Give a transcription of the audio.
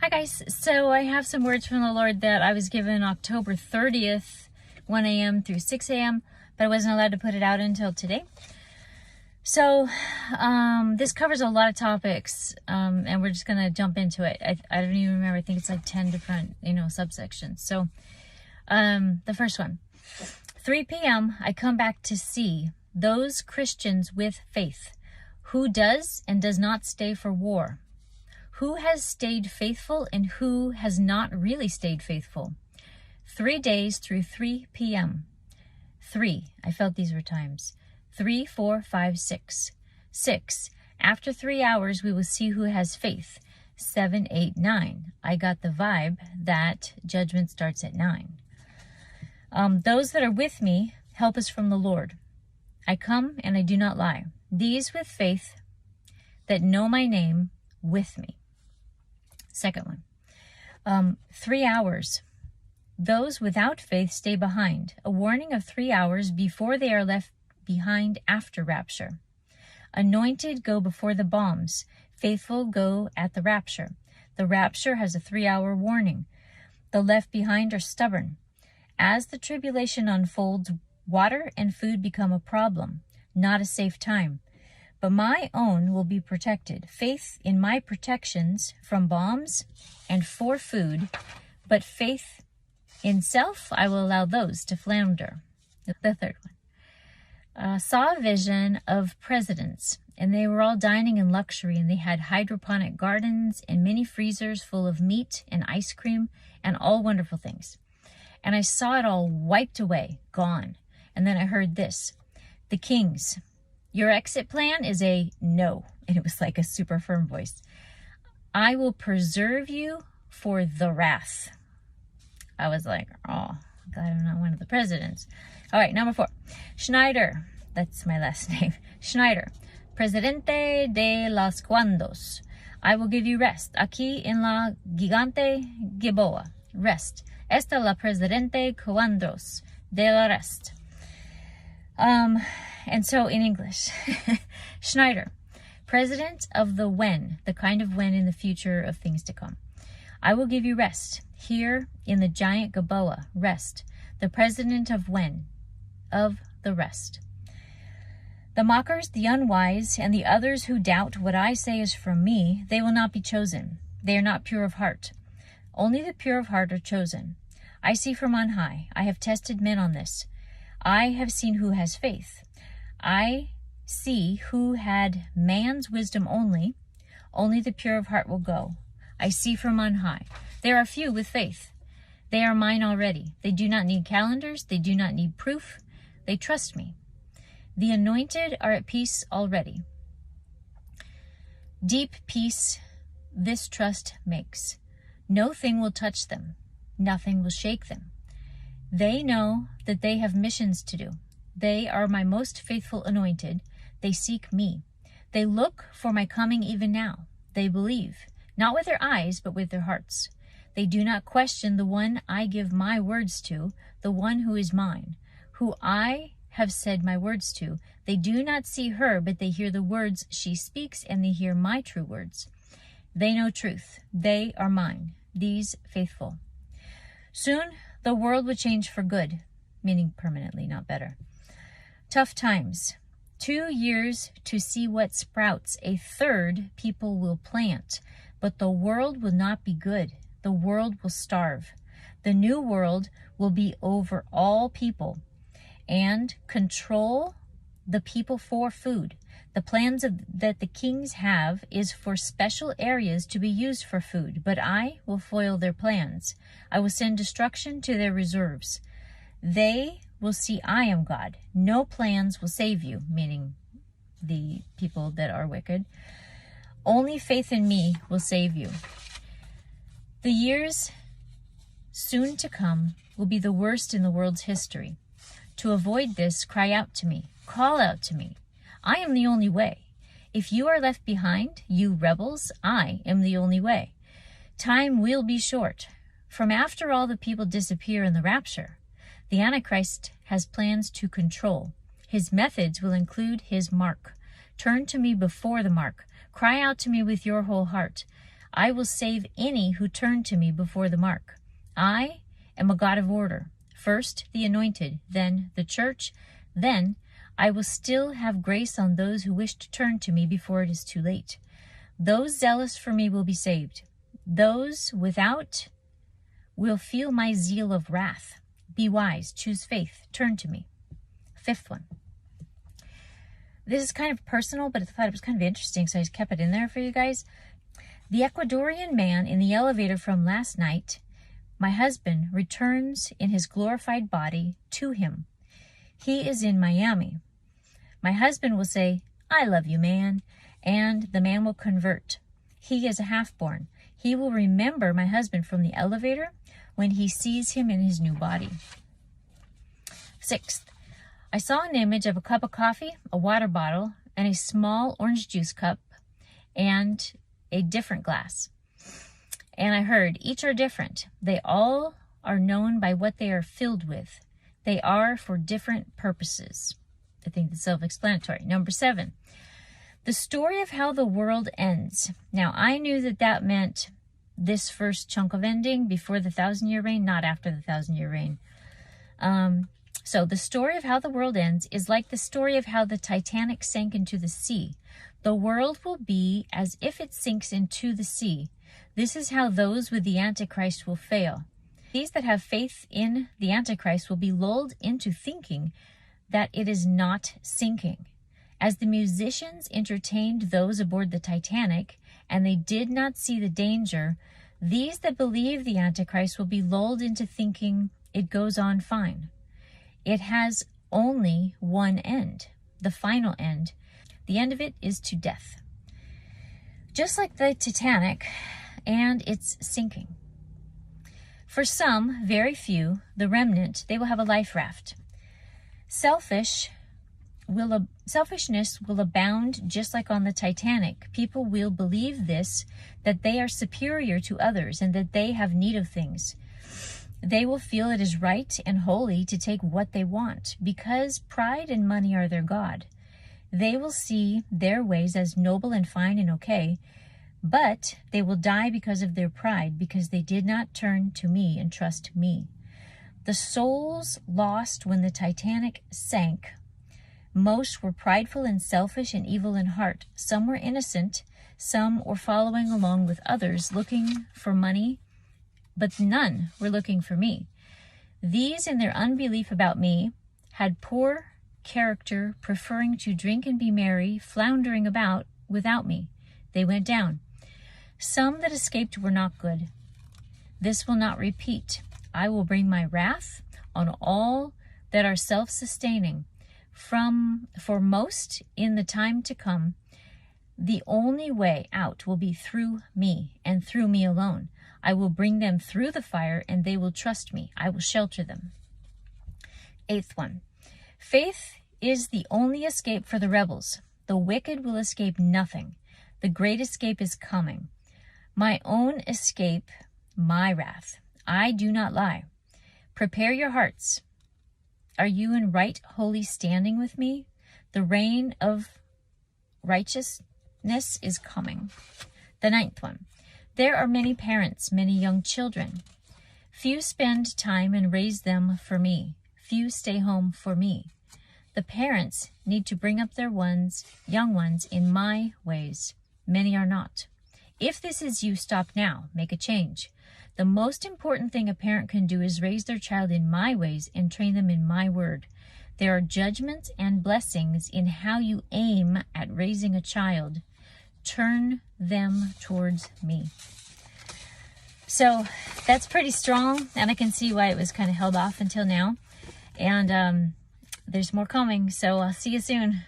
Hi guys, so I have some words from the Lord that I was given October 30th, 1 a.m. through 6 a.m., but I wasn't allowed to put it out until today. So this covers a lot of topics, and we're just going to jump into it. I don't even remember, I think it's like 10 different, subsections. So the first one, 3 p.m., I come back to see those Christians with faith, who does and does not stay for war. Who has stayed faithful and who has not really stayed faithful? 3 days through 3 p.m. 3, I felt these were times. 3, 4, 5, 6. 6, after 3 hours we will see who has faith. 7, 8, 9. I got the vibe that judgment starts at 9. Those that are with me, help us from the Lord. I come and I do not lie. These with faith that know my name with me. Second one, 3 hours. Those without faith stay behind. A warning of 3 hours before they are left behind after rapture. Anointed go before the bombs. Faithful go at the rapture. The rapture has a 3-hour warning. The left behind are stubborn. As the tribulation unfolds, water and food become a problem, not a safe time. But my own will be protected. Faith in my protections from bombs and for food, but faith in self, I will allow those to flounder. The third one. Saw a vision of presidents, and they were all dining in luxury, and they had hydroponic gardens and mini freezers full of meat and ice cream and all wonderful things. And I saw it all wiped away, gone. And then I heard this, the kings, your exit plan is a no. And it was like a super firm voice. I will preserve you for the wrath. I was like, oh, glad I'm not one of the presidents. All right, number 4. Schneider. That's my last name. Schneider. Presidente de los Cuandos. I will give you rest. Aquí en la gigante Gilboa. Rest. Esta la presidente Cuandos de la rest. And so in English, Schneider, president of the when, the kind of when in the future of things to come. I will give you rest. Here in the giant Gilboa, rest. The president of when, of the rest. The mockers, the unwise, and the others who doubt what I say is from me, they will not be chosen. They are not pure of heart. Only the pure of heart are chosen. I see from on high. I have tested men on this. I have seen who has faith. I see who had man's wisdom only. Only the pure of heart will go. I see from on high. There are few with faith. They are mine already. They do not need calendars. They do not need proof. They trust me. The anointed are at peace already. Deep peace this trust makes. No thing will touch them. Nothing will shake them. They know that they have missions to do. They are my most faithful anointed. They seek me. They look for my coming even now. They believe, not with their eyes, but with their hearts. They do not question the one I give my words to, the one who is mine, who I have said my words to. They do not see her, but they hear the words she speaks, and they hear my true words. They know truth. They are mine, these faithful. Soon the world will change for good, meaning permanently, not better. Tough times. 2 years to see what sprouts. A third people will plant, but the world will not be good. The world will starve. The new world will be over all people and control the people for food. The plans that the kings have is for special areas to be used for food, but I will foil their plans. I will send destruction to their reserves. They will see I am God. No plans will save you, meaning the people that are wicked. Only faith in me will save you. The years soon to come will be the worst in the world's history. To avoid this, cry out to me. Call out to me. I am the only way. If you are left behind, you rebels, I am the only way. Time will be short. From after all the people disappear in the rapture, the Antichrist has plans to control. His methods will include his mark. Turn to me before the mark. Cry out to me with your whole heart. I will save any who turn to me before the mark. I am a God of order. First the anointed, then the church, then I will still have grace on those who wish to turn to me before it is too late. Those zealous for me will be saved. Those without will feel my zeal of wrath. Be wise, choose faith, turn to me. Fifth one. This is kind of personal, but I thought it was kind of interesting, so I just kept it in there for you guys. The Ecuadorian man in the elevator from last night, my husband, returns in his glorified body to him. He is in Miami. My husband will say, I love you, man, and the man will convert. He is a half-born. He will remember my husband from the elevator when he sees him in his new body. Sixth, I saw an image of a cup of coffee, a water bottle, and a small orange juice cup, and a different glass. And I heard, each are different. They all are known by what they are filled with. They are for different purposes. I think that's self-explanatory. Number 7, the story of how the world ends. Now, I knew that that meant this first chunk of ending before the 1,000-year reign, not after the 1,000-year reign. So the story of how the world ends is like the story of how the Titanic sank into the sea. The world will be as if it sinks into the sea. This is how those with the Antichrist will fail. These that have faith in the Antichrist will be lulled into thinking that it is not sinking. As the musicians entertained those aboard the Titanic, and they did not see the danger, these that believe the Antichrist will be lulled into thinking it goes on fine. It has only one end, the final end. The end of it is to death. Just like the Titanic and its sinking. For some, very few, the remnant, they will have a life raft. Selfishness will abound just like on the Titanic. People will believe this, that they are superior to others and that they have need of things. They will feel it is right and holy to take what they want because pride and money are their God. They will see their ways as noble and fine and okay, but they will die because of their pride, because they did not turn to me and trust me. The souls lost when the Titanic sank, most were prideful and selfish and evil in heart. Some were innocent, some were following along with others, looking for money, but none were looking for me. These, in their unbelief about me, had poor character, preferring to drink and be merry, floundering about without me. They went down. Some that escaped were not good. This will not repeat. I will bring my wrath on all that are self-sustaining. For most in the time to come, the only way out will be through me and through me alone. I will bring them through the fire and they will trust me. I will shelter them. 8th one. Faith is the only escape for the rebels. The wicked will escape nothing. The great escape is coming. My own escape, my wrath. I do not lie. Prepare your hearts. Are you in right holy standing with me? The reign of righteousness is coming. The 9th one. There are many parents, many young children. Few spend time and raise them for me. Few stay home for me. The parents need to bring up their young ones in my ways. Many are not. If this is you, stop now. Make a change. The most important thing a parent can do is raise their child in my ways and train them in my word. There are judgments and blessings in how you aim at raising a child. Turn them towards me. So that's pretty strong, and I can see why it was kind of held off until now. And there's more coming, so I'll see you soon.